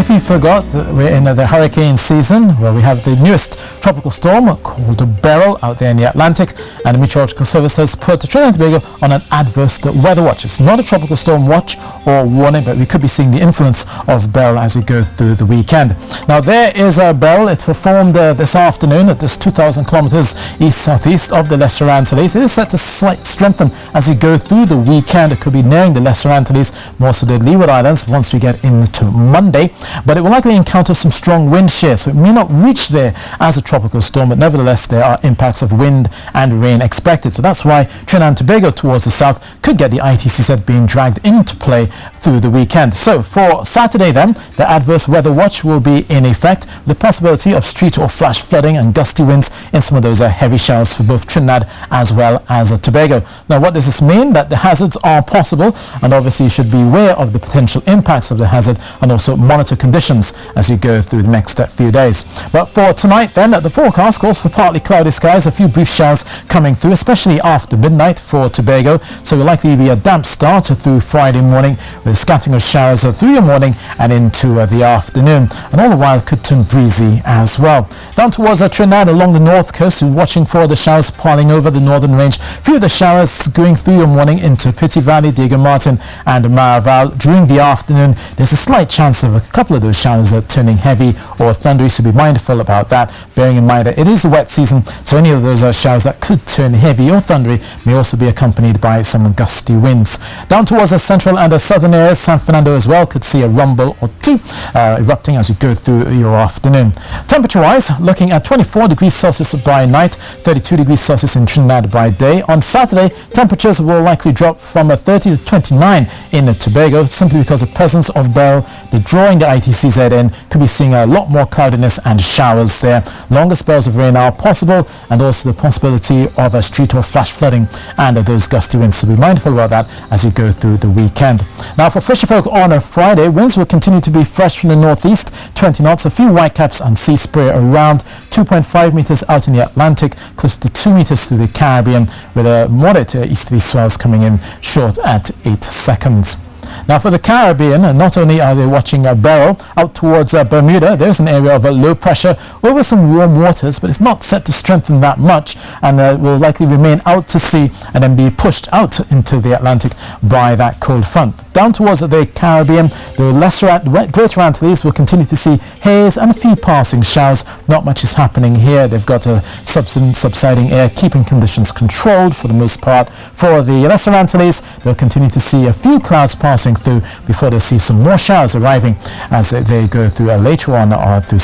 If you forgot, we're in the hurricane season where we have the newest tropical storm called Beryl out there in the Atlantic, and the Meteorological Service has put Trinidad and Tobago on an adverse weather watch. It's not a tropical storm watch or warning, but we could be seeing the influence of Beryl as we go through the weekend. Now there is Beryl. It's performed this afternoon at this 2,000 kilometers east-southeast of the Lesser Antilles. It is set to slight strengthen as we go through the weekend. It could be nearing the Lesser Antilles, more so the Leeward Islands once we get into Monday, but it will likely encounter some strong wind shear, so it may not reach there as a tropical storm, but nevertheless there are impacts of wind and rain expected. So that's why Trinidad and Tobago towards the south could get the ITCZ being dragged into play through the weekend. So for Saturday then, the adverse weather watch will be in effect, with the possibility of street or flash flooding and gusty winds in some of those heavy showers for both Trinidad as well as Tobago. Now what does this mean? That the hazards are possible, and obviously you should be aware of the potential impacts of the hazard and also monitor conditions as you go through the next few days. But for tonight then, the forecast calls for partly cloudy skies, a few brief showers coming through, especially after midnight for Tobago. So will likely be a damp start through Friday morning with scattering of showers through the morning and into the afternoon, and all the while could turn breezy as well. Down towards Trinidad along the north coast, we're watching for the showers piling over the northern range. A few of the showers going through your morning into Pitti Valley, Diego Martin and Maraval. During the afternoon there's a slight chance of a couple of those showers turning heavy or thundery, so be mindful about that, bearing in mind that it is the wet season, so any of those showers that could turn heavy or thundery may also be accompanied by some gusty winds. Down towards the central and the southern areas, San Fernando as well could see a rumble or two erupting as you go through your afternoon. Temperature wise, looking at 24 degrees Celsius by night, 32 degrees Celsius in Trinidad by day. On Saturday, temperatures will likely drop from 30 to 29 in Tobago, simply because of presence of Beryl, the drawing the ITCZ in, could be seeing a lot more cloudiness and showers there. Longer spells of rain are possible, and also the possibility of a street or flash flooding and those gusty winds, so be mindful about that as you go through the weekend. Now for fisherfolk on a Friday, winds will continue to be fresh from the northeast, 20 knots, a few whitecaps and sea spray around, 2.5 meters out in the Atlantic, close to 2 meters through the Caribbean, with a moderate easterly swells coming in short at 8 seconds. Now for the Caribbean, not only are they watching Beryl out towards Bermuda, there's an area of low pressure over some warm waters, but it's not set to strengthen that much, and will likely remain out to sea and then be pushed out into the Atlantic by that cold front. Down towards the Caribbean, the Greater Antilles will continue to see haze and a few passing showers. Not much is happening here. They've got a subsiding air, keeping conditions controlled for the most part. For the Lesser Antilles, they'll continue to see a few clouds passing through before they see some more showers arriving as they go through later on through